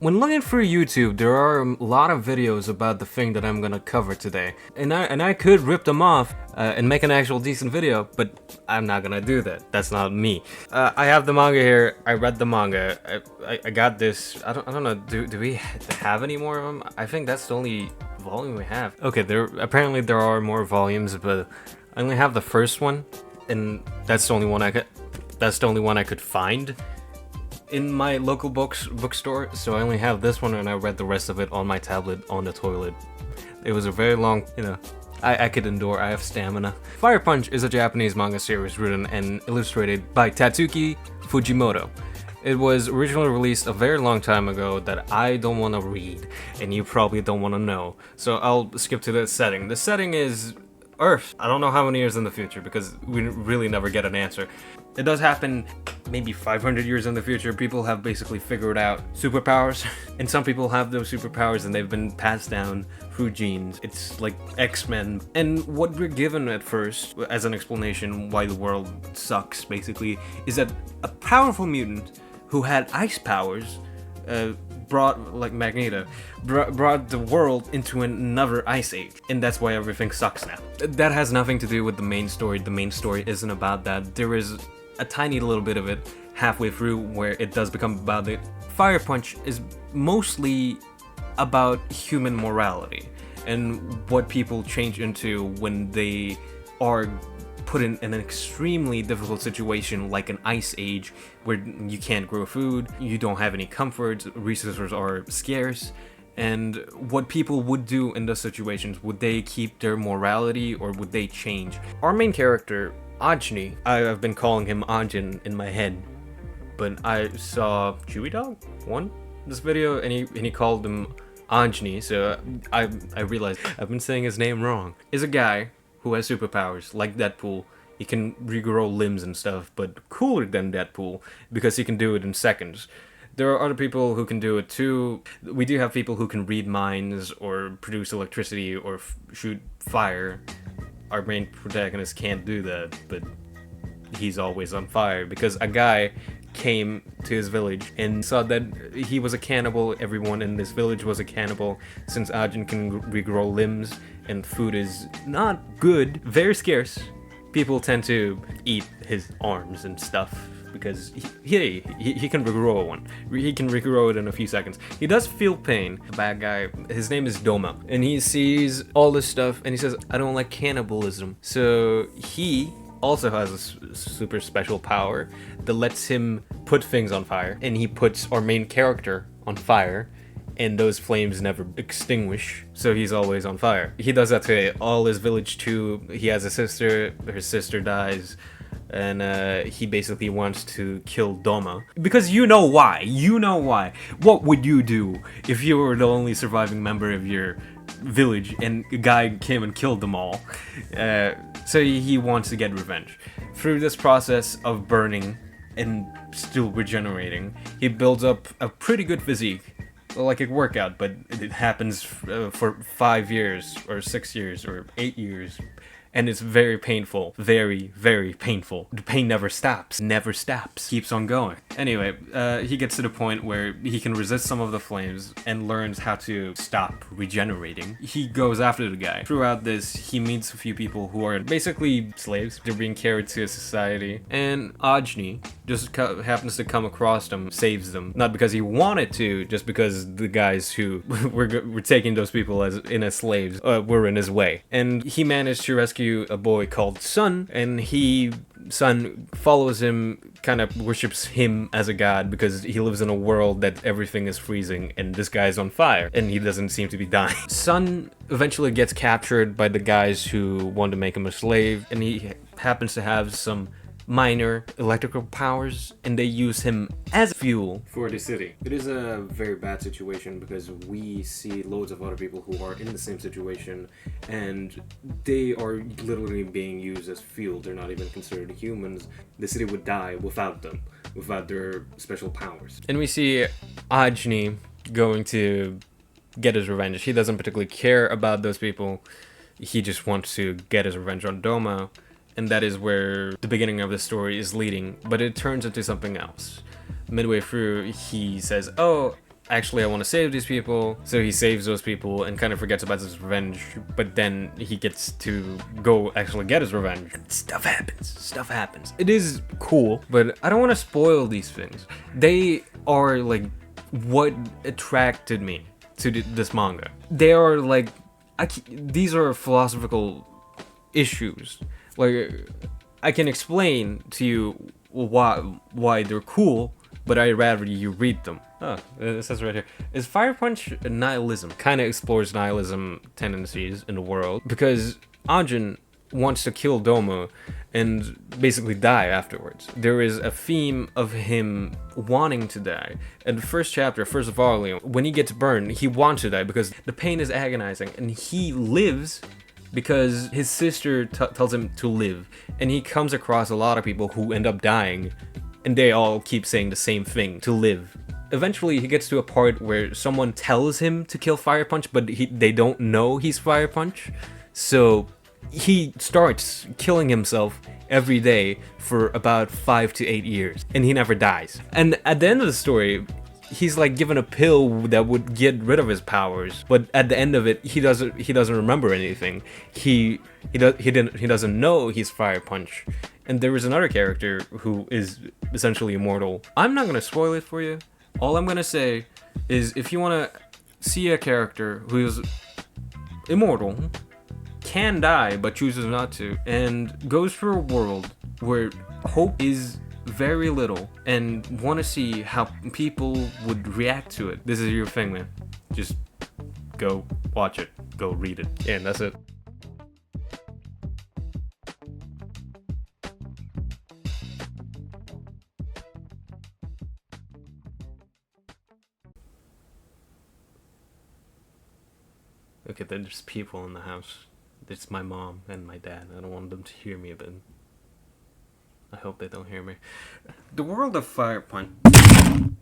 When looking through YouTube, there are a lot of videos about the thing that I'm gonna cover today, and I could rip them off and make an actual decent video, but I'm not gonna do that. That's not me. I have the manga here. I read the manga. I got this. I don't know. Do we have any more of them? I think that's the only volume we have. Okay, apparently there are more volumes, but I only have the first one, and that's the only one I could find in my local bookstore, so I only have this one, and I read the rest of it on my tablet on the toilet. It was a very long, I could endure. I have stamina. Fire Punch is a Japanese manga series written and illustrated by Tatsuki Fujimoto. It was originally released a very long time ago that I don't want to read, and you probably don't want to know. So I'll skip to the setting. The setting is Earth. I don't know how many years in the future because we really never get an answer. It does happen maybe 500 years in the future. People have basically figured out superpowers, and some people have those superpowers and they've been passed down through genes. It's like X-Men. And what we're given at first as an explanation why the world sucks basically is that a powerful mutant who had ice powers brought, like Magneto, brought the world into another ice age, and that's why everything sucks now. That has nothing to do with the main story. The main story isn't about that. There is a tiny little bit of it halfway through where it does become about it. Fire Punch is mostly about human morality and what people change into when they are put in an extremely difficult situation like an ice age where you can't grow food, you don't have any comforts, resources are scarce, and what people would do in those situations. Would they keep their morality or would they change? Our main character, Ajni, I've been calling him Ajin in my head, but I saw Chewy Dog one this video and he called him Ajni, so I realized I've been saying his name wrong. Is a guy who has superpowers like Deadpool. He can regrow limbs and stuff, but cooler than Deadpool because he can do it in seconds. There are other people who can do it too. We do have people who can read minds or produce electricity or shoot fire. Our main protagonist can't do that, but he's always on fire because a guy came to his village and saw that he was a cannibal. Everyone in this village was a cannibal since Ajin can regrow limbs and food is not good, very scarce. People tend to eat his arms and stuff because he can regrow one. He can regrow it in a few seconds. He does feel pain. The bad guy, his name is Doma, and he sees all this stuff and he says, I don't like cannibalism. So he also has a super special power that lets him put things on fire, and he puts our main character on fire, and those flames never extinguish, so he's always on fire. He does that to all his village too. He has a sister, her sister dies, and he basically wants to kill Doma. Because you know why. What would you do if you were the only surviving member of your village and a guy came and killed them all? So he wants to get revenge. Through this process of burning and still regenerating, he builds up a pretty good physique. Like a workout, but it happens for 5 years or 6 years or 8 years, and it's very painful, very, very painful. The pain never stops, keeps on going. Anyway, he gets to the point where he can resist some of the flames and learns how to stop regenerating. He goes after the guy. Throughout this, he meets a few people who are basically slaves. They're being carried to a society, and Ajni just happens to come across them, saves them. Not because he wanted to, just because the guys who were taking those people as slaves were in his way. And he managed to rescue a boy called Sun, and Sun follows him, kind of worships him as a god because he lives in a world that everything is freezing and this guy's on fire and he doesn't seem to be dying. Sun eventually gets captured by the guys who want to make him a slave, and he happens to have some minor electrical powers, and they use him as fuel for the city. It is a very bad situation because we see loads of other people who are in the same situation, and they are literally being used as fuel. They're not even considered humans. The city would die without them, without their special powers. And we see Ajni going to get his revenge. He doesn't particularly care about those people. He just wants to get his revenge on Doma. And that is where the beginning of the story is leading, but it turns into something else. Midway through, he says, oh, actually I want to save these people, so he saves those people and kind of forgets about his revenge, but then he gets to go actually get his revenge. And stuff happens. It is cool, but I don't want to spoil these things. They are like what attracted me to this manga. They are like, these are philosophical issues. Like, I can explain to you why they're cool, but I'd rather you read them. Oh, it says right here. Is Fire Punch nihilism? Kind of explores nihilism tendencies in the world, because Ajin wants to kill Domo and basically die afterwards. There is a theme of him wanting to die. In the first chapter, first volume, when he gets burned, he wants to die because the pain is agonizing, and he lives because his sister tells him to live. And he comes across a lot of people who end up dying, and they all keep saying the same thing, to live. Eventually, he gets to a part where someone tells him to kill Fire Punch, but they don't know he's Fire Punch. So he starts killing himself every day for about 5 to 8 years, and he never dies. And at the end of the story, he's like given a pill that would get rid of his powers, but at the end of it, he doesn't remember anything. He doesn't know he's Fire Punch. And there is another character who is essentially immortal. I'm not gonna spoil it for you. All I'm gonna say is, if you wanna see a character who is immortal, can die but chooses not to, and goes through a world where hope is very little, and want to see how people would react to it, this is your thing, man. Just go watch it, go read it, yeah, and that's it. Okay, there's people in the house. It's my mom and my dad. I don't want them to hear me, but I hope they don't hear me. The world of Fire Punch.